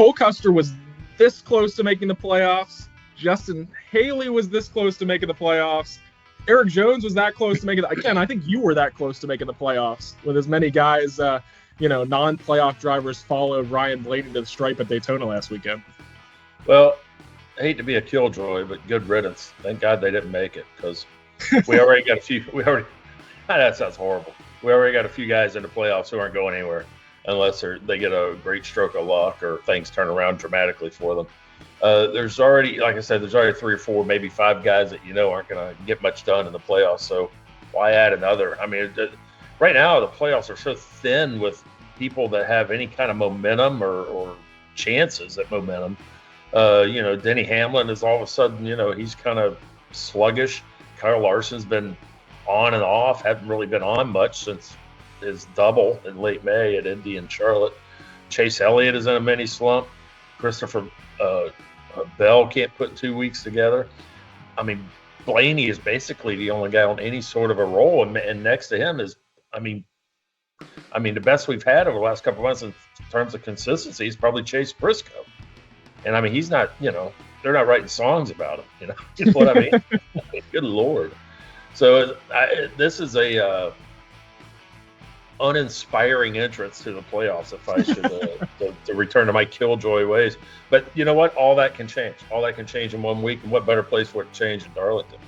Cole Custer was this close to making the playoffs. Justin Haley was this close to making the playoffs. Eric Jones was that close to making it. Again, I think you were that close to making the playoffs with as many guys, non-playoff drivers followed Ryan Blaney to the stripe at Daytona last weekend. Well, I hate to be a killjoy, but good riddance. Thank God they didn't make it, because we already got a few. That sounds horrible. We already got a few guys in the playoffs who aren't going anywhere unless they get a great stroke of luck or things turn around dramatically for them. There's already, like I said, there's already 3 or 4, maybe 5 guys that aren't going to get much done in the playoffs. So why add another? I mean, right now the playoffs are so thin with people that have any kind of momentum or chances at momentum. Denny Hamlin is all of a sudden, he's kind of sluggish. Kyle Larson's been on and off, haven't really been on much since his double in late May at Indy and Charlotte. Chase Elliott is in a mini slump. Christopher Bell can't put 2 weeks together. I mean, Blaney is basically the only guy on any sort of a roll, and next to him is, the best we've had over the last couple of months in terms of consistency is probably Chase Briscoe. And he's not, they're not writing songs about him, you know what I mean? Good Lord. So this is a uninspiring entrance to the playoffs, if I should to return to my killjoy ways. But you know what? All that can change. All that can change in 1 week. And what better place for it to change in Darlington?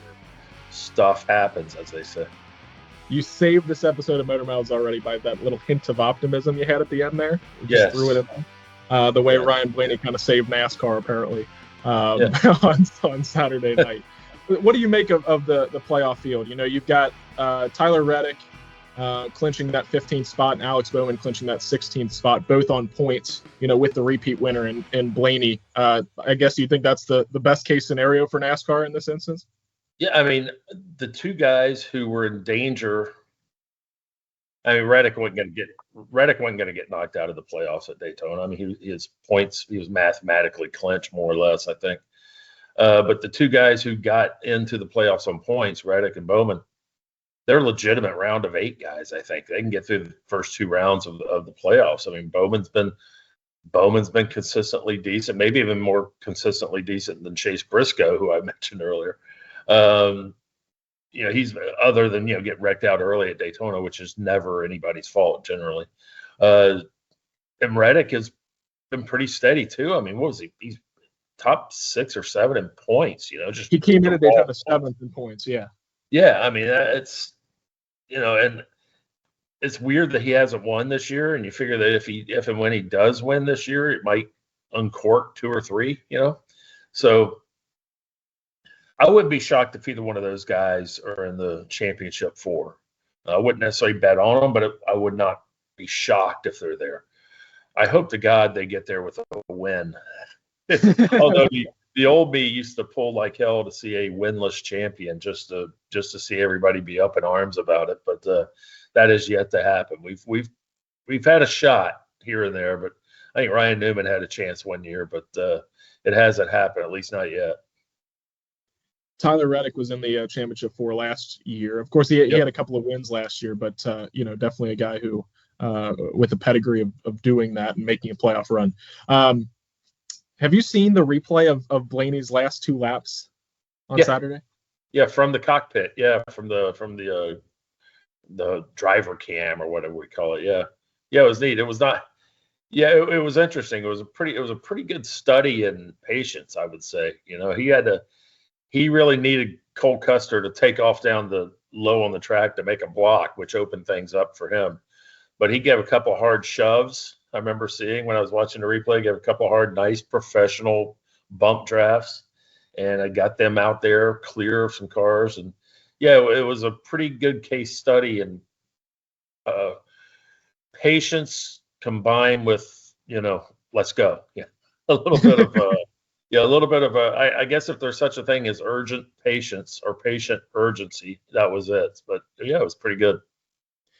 Stuff happens, as they say. You saved this episode of Motor Mouths already by that little hint of optimism you had at the end there. You just threw it in there. The way Ryan Blaney kind of saved NASCAR, apparently, on Saturday night. What do you make of the playoff field? You've got Tyler Reddick clinching that 15th spot and Alex Bowman clinching that 16th spot, both on points, with the repeat winner in Blaney. I guess you think that's the best case scenario for NASCAR in this instance? Yeah, the 2 guys who were in danger. Reddick wasn't going to get knocked out of the playoffs at Daytona. His points, he was mathematically clinched more or less, I think. But the 2 guys who got into the playoffs on points, Reddick and Bowman, they're legitimate round of 8 guys. I think they can get through the first 2 rounds of the playoffs. Bowman's been consistently decent, maybe even more consistently decent than Chase Briscoe, who I mentioned earlier. He's other than get wrecked out early at Daytona, which is never anybody's fault generally. And Reddick has been pretty steady too. What was he? He's top 6 or 7 in points. He came in at Daytona 7th in points. Yeah. Yeah, it's and it's weird that he hasn't won this year. And you figure that if and when he does win this year, it might uncork 2 or 3. So I wouldn't be shocked if either one of those guys are in the championship 4. I wouldn't necessarily bet on them, but I would not be shocked if they're there. I hope to God they get there with a win. Although the old me used to pull like hell to see a winless champion just to see everybody be up in arms about it. But that is yet to happen. We've had a shot here and there, but I think Ryan Newman had a chance one year, but it hasn't happened, at least not yet. Tyler Reddick was in the championship 4 last year. Of course, he had a couple of wins last year, but definitely a guy who with a pedigree of doing that and making a playoff run. Have you seen the replay of Blaney's last 2 laps on Saturday? Yeah, from the cockpit. Yeah, from the driver cam or whatever we call it. Yeah, it was neat. It was not. Yeah, it was interesting. It was a pretty good study in patience, I would say. He really needed Cole Custer to take off down the low on the track to make a block, which opened things up for him. But he gave a couple hard shoves. I remember seeing when I was watching the replay, gave a couple hard, nice, professional bump drafts, and I got them out there clear of some cars. And yeah, it was a pretty good case study in patience combined with, let's go. Yeah, a little bit of I guess if there's such a thing as urgent patience or patient urgency, that was it. But yeah, it was pretty good.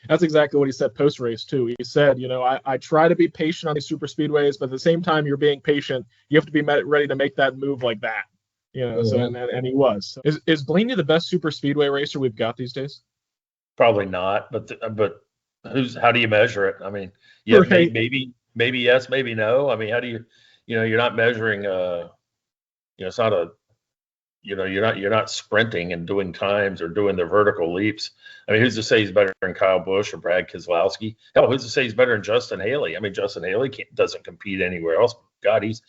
That's exactly what he said post-race, too. He said, I try to be patient on these super speedways, but at the same time you're being patient, you have to be ready to make that move like that. So and he was. So is Blaney the best super speedway racer we've got these days? Probably not, but how do you measure it? Maybe yes, maybe no. How do you you're not measuring. It's not a. You're not sprinting and doing times or doing the vertical leaps. I mean, who's to say he's better than Kyle Busch or Brad Keselowski? Hell, who's to say he's better than Justin Haley? I mean, Justin Haley doesn't compete anywhere else. God, he's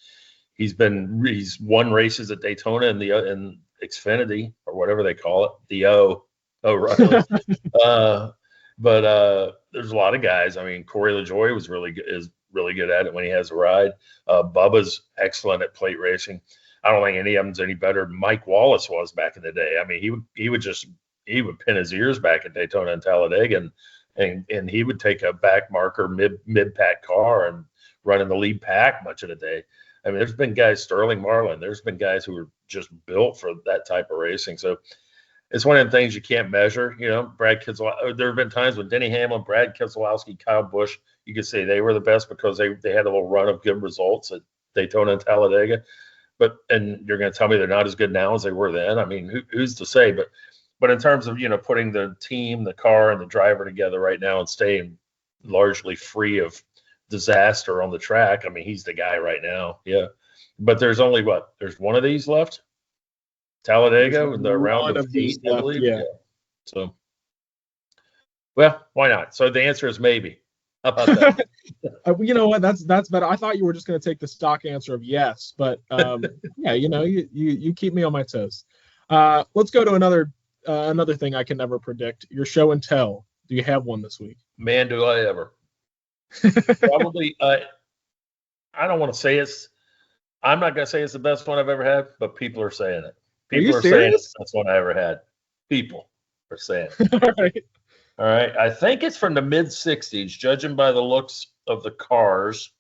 won races at Daytona and in Xfinity or whatever they call it, the O'Reilly. But there's a lot of guys. I mean, Corey LaJoie is really good at it when he has a ride. Bubba's excellent at plate racing. I don't think any of them's any better than Mike Wallace was back in the day. I mean, he would pin his ears back at Daytona and Talladega, and he would take a back marker mid pack car and run in the lead pack much of the day. I mean, there's been guys, Sterling Marlin, there's been guys who were just built for that type of racing. So it's one of the things you can't measure. Brad Keselowski. There have been times when Denny Hamlin, Brad Keselowski, Kyle Busch, you could say they were the best because they had a little run of good results at Daytona and Talladega. And you're going to tell me they're not as good now as they were then? I mean, who's to say? But in terms of putting the team, the car, and the driver together right now and staying largely free of disaster on the track, I mean, he's the guy right now. Yeah, but there's only there's one of these left, Talladega, in the round of 8, I believe. Yeah. So, well, why not? So the answer is maybe. How about that? You know what? That's better. I thought you were just going to take the stock answer of yes, but yeah, you keep me on my toes. Let's go to another thing I can never predict. Your show and tell. Do you have one this week? Man, do I ever. Probably. I don't want to say I'm not going to say it's the best one I've ever had, but people are saying it. People are saying it's the best one I ever had. People are saying it. All right. All right. I think it's from the mid-'60s, judging by the looks of the cars.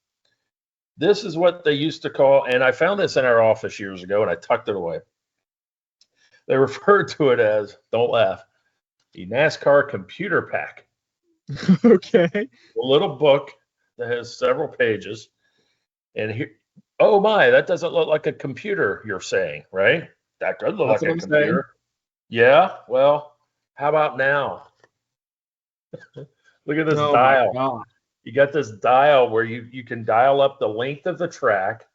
This is what they used to call, and I found this in our office years ago, and I tucked it away. They referred to it as, don't laugh, the NASCAR computer pack. Okay. A little book that has several pages. And here, oh my, that doesn't look like a computer, you're saying, right? That does look like a computer. Saying. Yeah. Well, how about now? Look at this dial. You got this dial where you can dial up the length of the track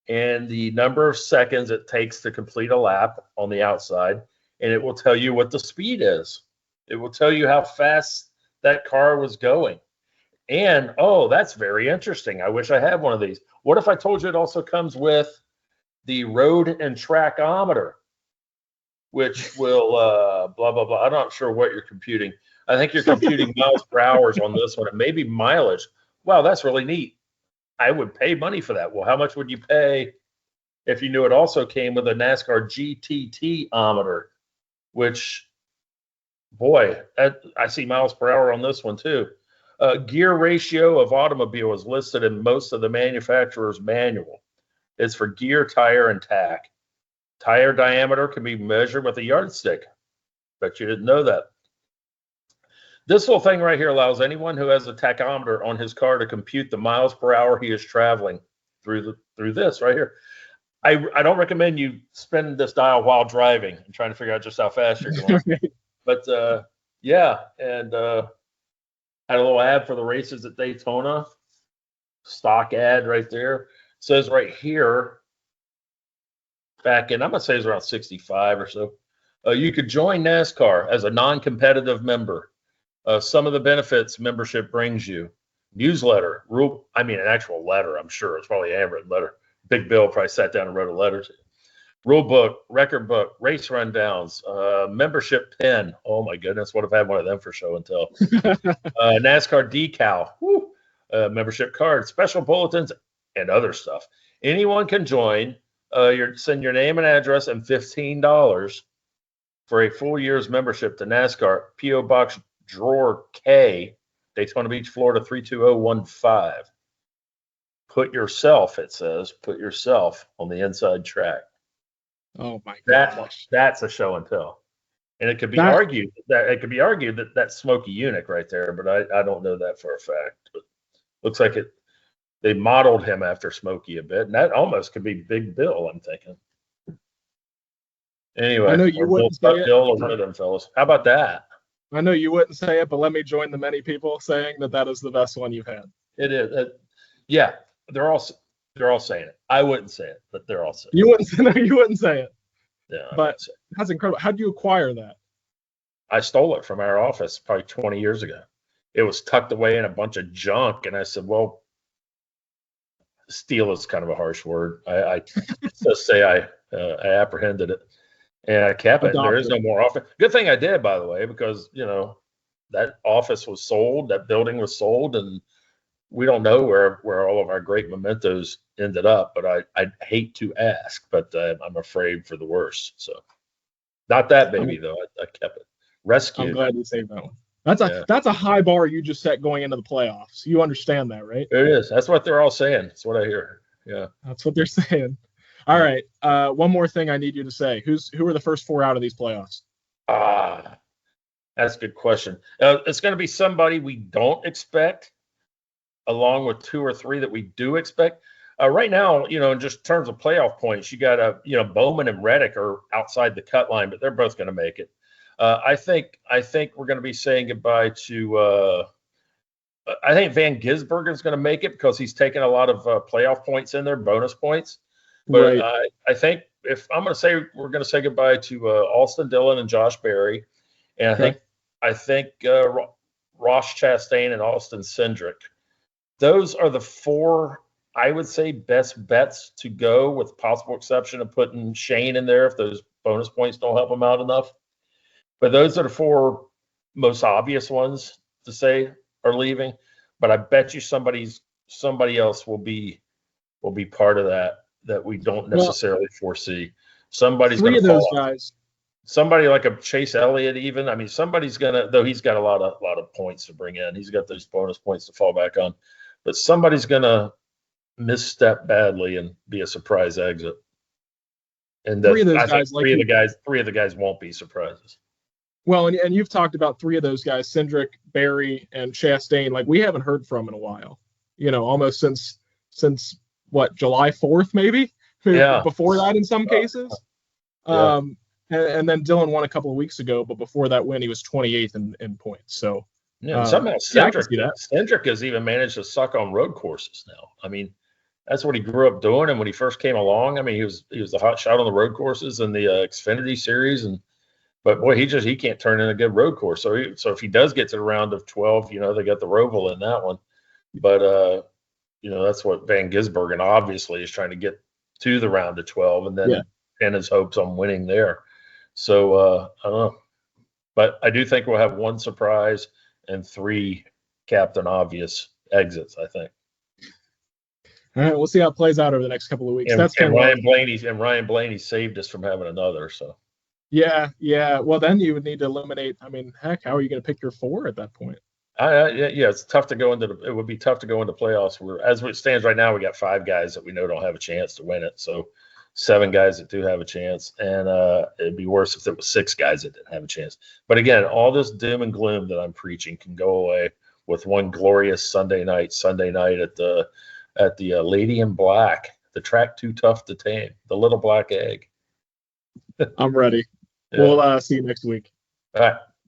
and the number of seconds it takes to complete a lap on the outside, and it will tell you what the speed is. It will tell you how fast that car was going. And, that's very interesting. I wish I had one of these. What if I told you it also comes with the road and trackometer, which will blah, blah, blah. I'm not sure what you're computing. I think you're computing miles per hour on this one, and maybe mileage. Wow, that's really neat. I would pay money for that. Well, how much would you pay if you knew it also came with a NASCAR GTT-ometer, which, boy, I see miles per hour on this one too. Gear ratio of automobile is listed in most of the manufacturer's manual. It's for gear, tire, and tack. Tire diameter can be measured with a yardstick. Bet you didn't know that. This little thing right here allows anyone who has a tachometer on his car to compute the miles per hour he is traveling through this right here. I don't recommend you spin this dial while driving and trying to figure out just how fast you're going. But yeah, and had a little ad for the races at Daytona. Stock ad right there. It says right here, back in, I'm going to say it's around 65 or so. You could join NASCAR as a non-competitive member. Some of the benefits membership brings you: newsletter, an actual letter, I'm sure. It's probably a handwritten letter. Big Bill probably sat down and wrote a letter to you. Rule book, record book, race rundowns, membership pin. Oh my goodness, what if I had one of them for show and tell? NASCAR decal, membership card, special bulletins, and other stuff. Anyone can join. Send your name and address and $15 for a full year's membership to NASCAR. P.O. Box Drawer K, Daytona Beach, Florida 32015. Put yourself, it says, on the inside track. Oh my gosh. That's a show and tell. And it could be argued that that's Smokey Yunick right there, but I don't know that for a fact. But looks like they modeled him after Smokey a bit, and that almost could be Big Bill, I'm thinking. Anyway, I know you wouldn't say it. Bill or one of them fellas. How about that? I know you wouldn't say it, but let me join the many people saying that is the best one you've had. It is. Yeah, they're They're all saying it. I wouldn't say it, but they're all saying it. You wouldn't say it. Yeah, but that's incredible. How did you acquire that? I stole it from our office probably 20 years ago. It was tucked away in a bunch of junk, and I said, well, steal is kind of a harsh word. I just say I apprehended it, and I kept it. There is no more office. Good thing I did, by the way, because that office was sold, that building was sold, and we don't know where all of our great mementos ended up. But I'd hate to ask, but I'm afraid for the worst. So not that baby though. I kept it. Rescued. I'm glad you saved that one. That's a high bar you just set going into the playoffs. You understand that, right? It is. That's what they're all saying. That's what I hear. Yeah. That's what they're saying. All right. One more thing I need you to say. Who are the first 4 out of these playoffs? That's a good question. It's going to be somebody we don't expect, along with 2 or 3 that we do expect. Right now, in just terms of playoff points, you got Bowman and Reddick are outside the cut line, but they're both going to make it. I think we're going to be saying goodbye to. I think Van Gisbergen is going to make it because he's taken a lot of playoff points in there, bonus points. But right. I think if I'm going to say we're going to say goodbye to Austin Dillon and Josh Berry, and I think Ross Chastain and Austin Cindric. Those are the 4, I would say, best bets to go, with possible exception of putting Shane in there if those bonus points don't help him out enough. But those are the 4 most obvious ones to say are leaving. But I bet you somebody else will be part of that we don't necessarily foresee. Somebody's going to fall off. Guys. Somebody like a Chase Elliott, even. I mean, somebody's gonna, though he's got a lot of points to bring in. He's got those bonus points to fall back on. But somebody's gonna misstep badly and be a surprise exit. And three of the guys won't be surprises. Well, and you've talked about 3 of those guys, Cindric, Berry, and Chastain. Like, we haven't heard from in a while. Almost since what, July 4th, maybe? Yeah. Before that, in some cases. Yeah. And then Dillon won a couple of weeks ago, but before that win, he was 28th in points. So somehow Cindric has even managed to suck on road courses now. I mean, that's what he grew up doing. And when he first came along, I mean, he was the hot shot on the road courses in the Xfinity series, but boy, he can't turn in a good road course. So if he does get to the round of 12, they got the Roval in that one. But that's what Van Gisbergen obviously is trying to get to the round of 12, and then pin his hopes on winning there. So I don't know, but I do think we'll have 1 surprise and 3 Captain Obvious exits, I think. All right, we'll see how it plays out over the next couple of weeks. And Ryan Blaney saved us from having another. So. Yeah. Well, then you would need to eliminate. I mean, heck, how are you going to pick your 4 at that point? It's tough to go into. It would be tough to go into playoffs. As it stands right now, we got 5 guys that we know don't have a chance to win it. So 7 guys that do have a chance, and it'd be worse if there was 6 guys that didn't have a chance. But again, all this doom and gloom that I'm preaching can go away with one glorious Sunday night at the Lady in Black, the track too tough to tame, the Little Black Egg. I'm ready. Yeah. We'll see you next week. All right.